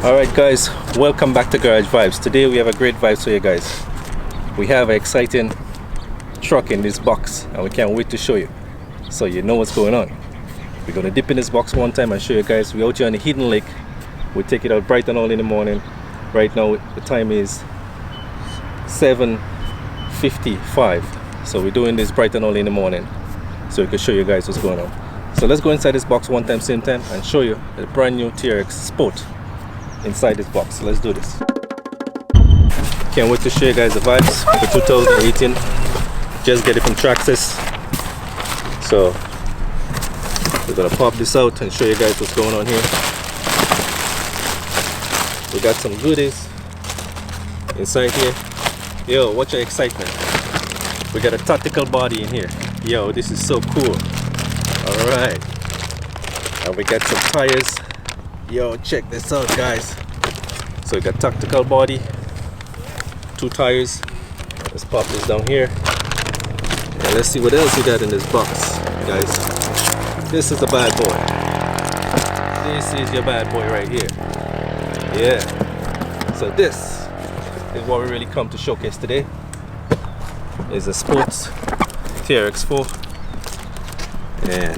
Alright guys, welcome back to Garage Vibes. Today we have a great vibes for you guys. We have an exciting truck in this box and we can't wait to show you, so you know what's going on. We're going to dip in this box one time and show you guys. We're out here on the hidden lake. We take it out bright and early in the morning. Right now the time is 7:55, so we're doing this bright and early in the morning so we can show you guys what's going on. So let's go inside this box one time, same time, and show you the brand new TRX Sport inside this box. So let's do this. Can't wait to show you guys the vibes for 2018. Just get it from Traxxas. So we're gonna pop this out and show you guys what's going on here. We got some goodies inside here. Yo, watch your excitement. We got a tactical body in here. Yo, this is so cool. Alright. And we got some tires. Yo, check this out guys. So we got tactical body, 2 tires. Let's pop this down here and let's see what else we got in this box, guys. This is the bad boy. This is your bad boy right here. Yeah. So this is what we really come to showcase today. Is a sports TRX4, and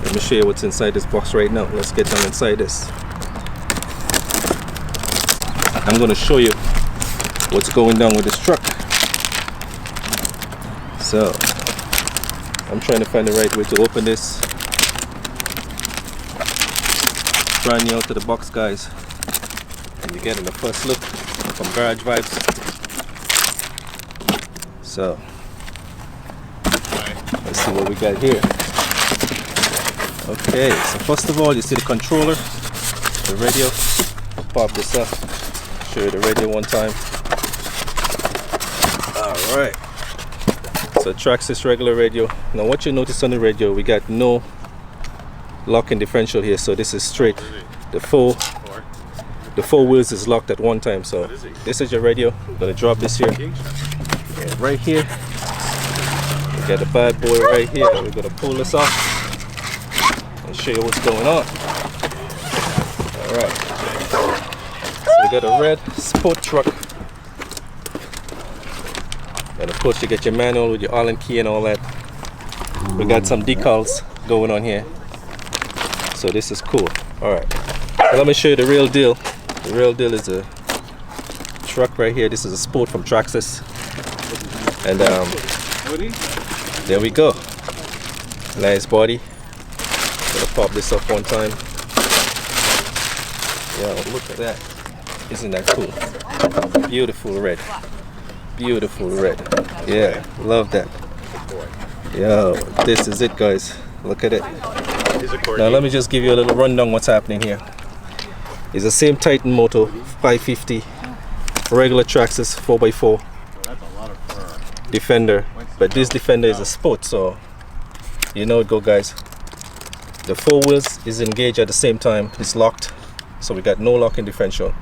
let me show you what's inside this box right now. Let's get down inside this. I'm going to show you what's going down with this truck. So I'm trying to find the right way to open this. Brand new out to the box guys, and you're getting the first look from Garage Vibes. So let's see what we got here. Okay, so first of all, you see the controller, the radio. Pop this up, show you the radio one time. Alright, so Traxxas regular radio. Now what you notice on the radio, we got no locking differential here, so this is straight. The four wheels is locked at one time. So this is your radio. I'm gonna drop this here. And right here, we got the bad boy right here. We're gonna pull this off and show you what's going on. Alright. So we got a red sport truck. And of course you get your manual with your Allen key and all that. We got some decals going on here. So this is cool. Alright. So let me show you the real deal. The real deal is a truck right here. This is a Sport from Traxxas. And there we go. Nice body. Gonna pop this up one time. Yo, look at that. Isn't that cool? Beautiful red. Beautiful red. Yeah, love that. Yo, this is it guys. Look at it. Now let me just give you a little rundown what's happening here. It's the same Titan motor, 550, regular Traxxas 4x4 Defender, but this Defender is a Sport, so you know it go guys. The 4 wheels is engaged at the same time, it's locked, so we got no locking differential.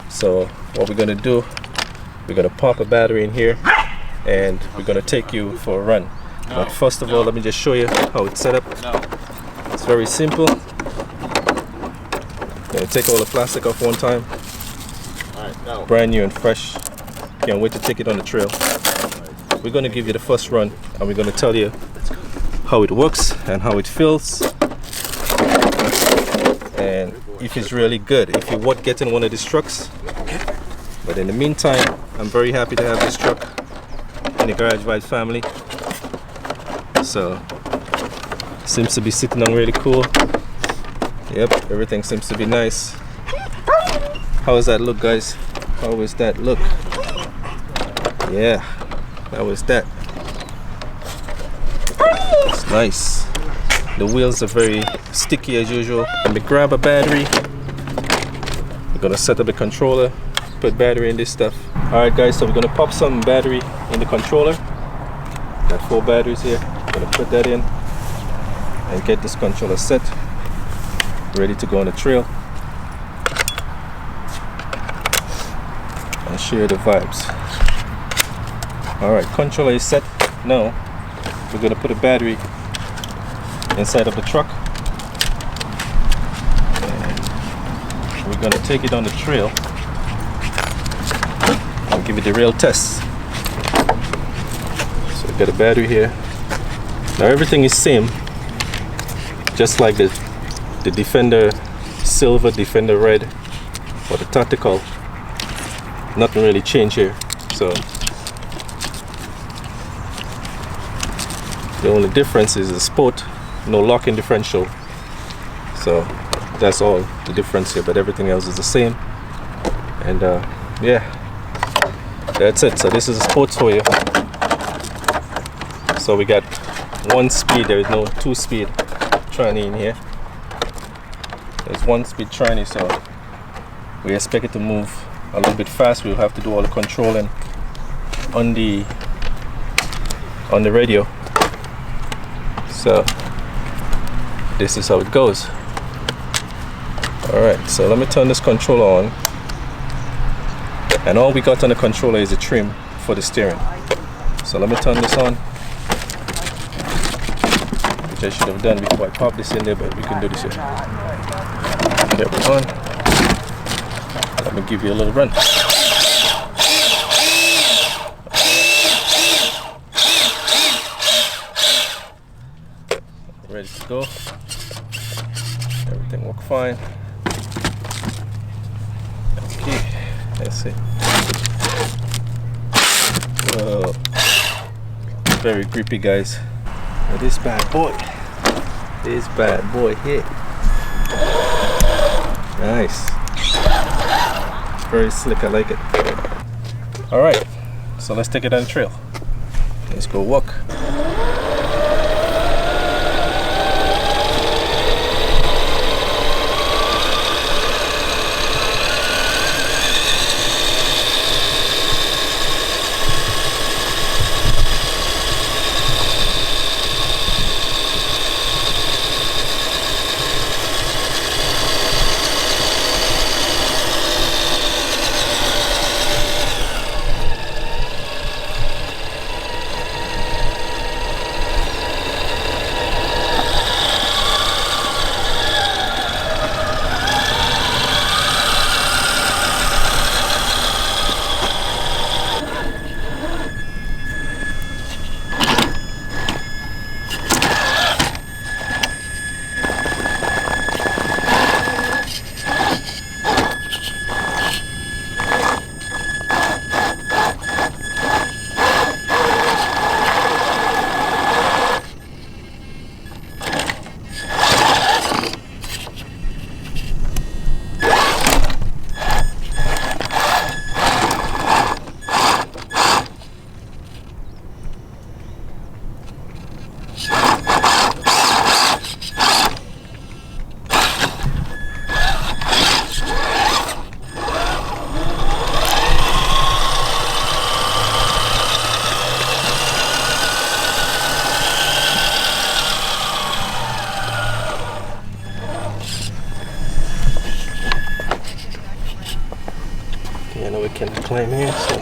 So what we're gonna do, we're gonna pop a battery in here and we're gonna take you for a run. But first of all, let me just show you how it's set up. It's very simple. Gonna take all the plastic off one time. Brand new and fresh. Can't wait to take it on the trail. We're gonna give you the first run and we're gonna tell you how it works and how it feels and if it's really good, if you're worth getting one of these trucks. But in the meantime, I'm very happy to have this truck in the Garage Vibes family. So seems to be sitting on really cool. Yep, everything seems to be nice. How does that look guys? How is that look? Yeah, how is that? It's nice. The wheels are very sticky as usual. Let me grab a battery. We're gonna set up the controller, put battery in this stuff. Alright guys, so we're gonna pop some battery in the controller. Got 4 batteries here. Gonna put that in and get this controller set, ready to go on the trail and share the vibes. Alright, controller is set. Now we're gonna put a battery inside of the truck and we're we're gonna take it on the trail and give it the real test. So we got a battery here. Now everything is same, just like the Defender Silver, Defender Red, or the Tactical. Nothing really changed here. So the only difference is the Sport, no locking differential. So that's all the difference here, but everything else is the same. And yeah, that's it. So this is a Sport for you. So we got 1 speed, there is no 2-speed tranny in here. There's 1-speed tranny, so we expect it to move a little bit fast. We'll have to do all the controlling on the radio. So this is how it goes. Alright, so let me turn this controller on. And all we got on the controller is a trim for the steering. So let me turn this on, which I should have done before I pop this in there, but we can do this here. Okay, we're on. Let me give you a little run. Ready to go. Everything worked fine. Okay, let's see. Whoa. Very grippy, guys. But this bad boy hit. Nice. Very slick, I like it. Alright, so let's take it on the trail. Let's go walk. We can climb here, so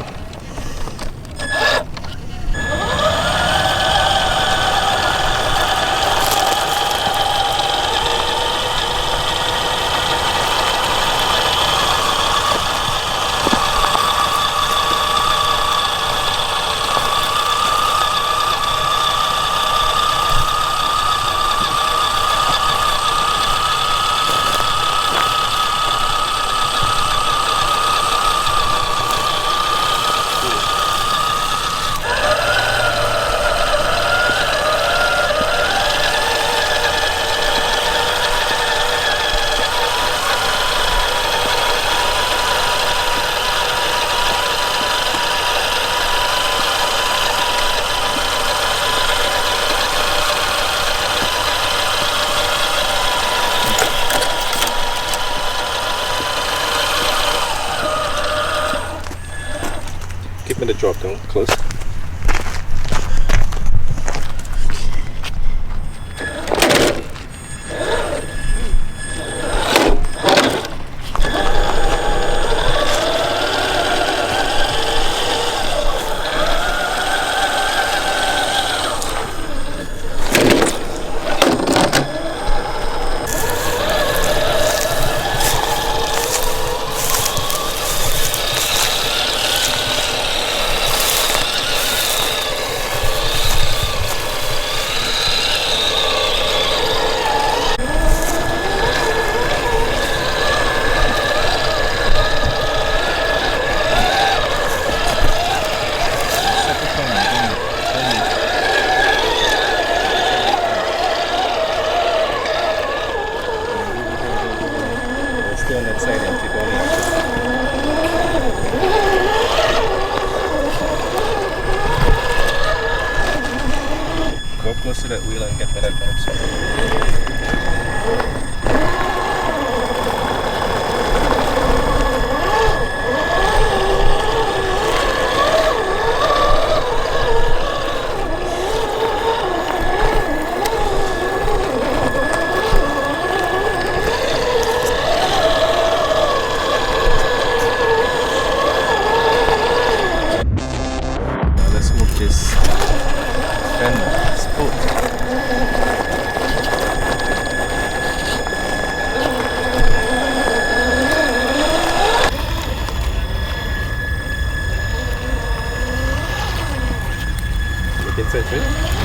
keeping the drop down close. gradient, it only adjusts. Go close to that wheel and get better vibes. Let's move this Sport. Look inside, right?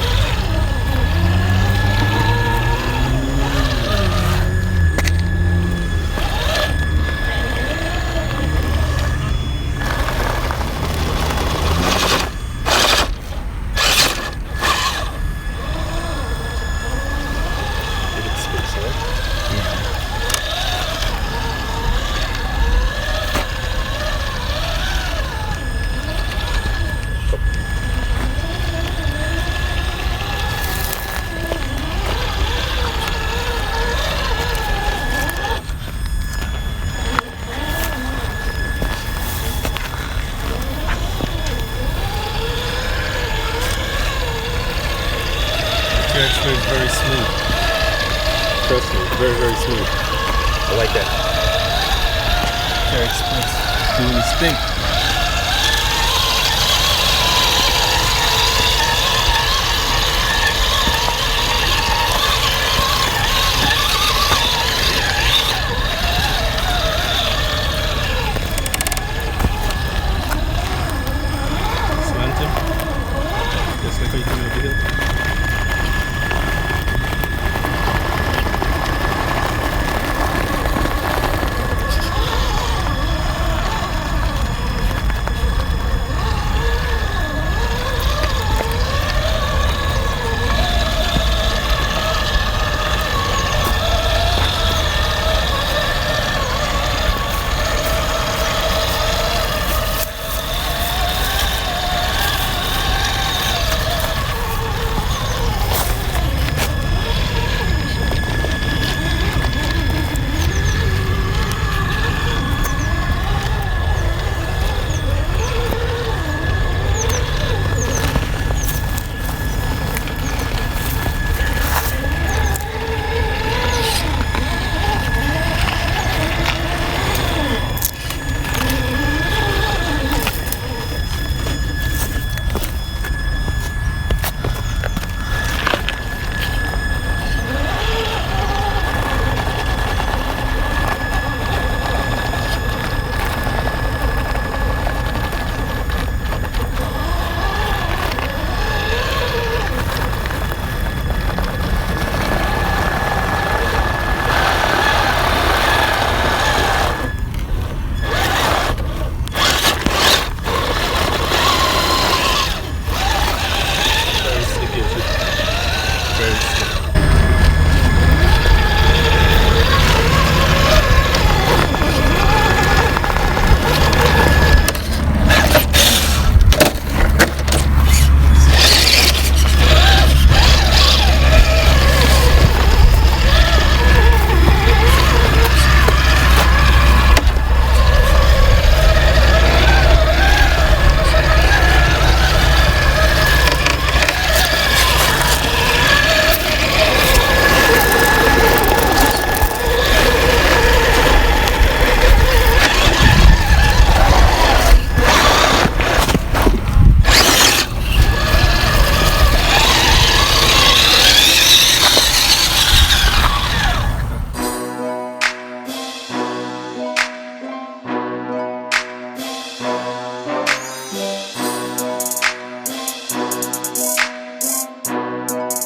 TRX4 is very smooth. Trust me, very, very smooth. I like that. TRX4 doing its thing.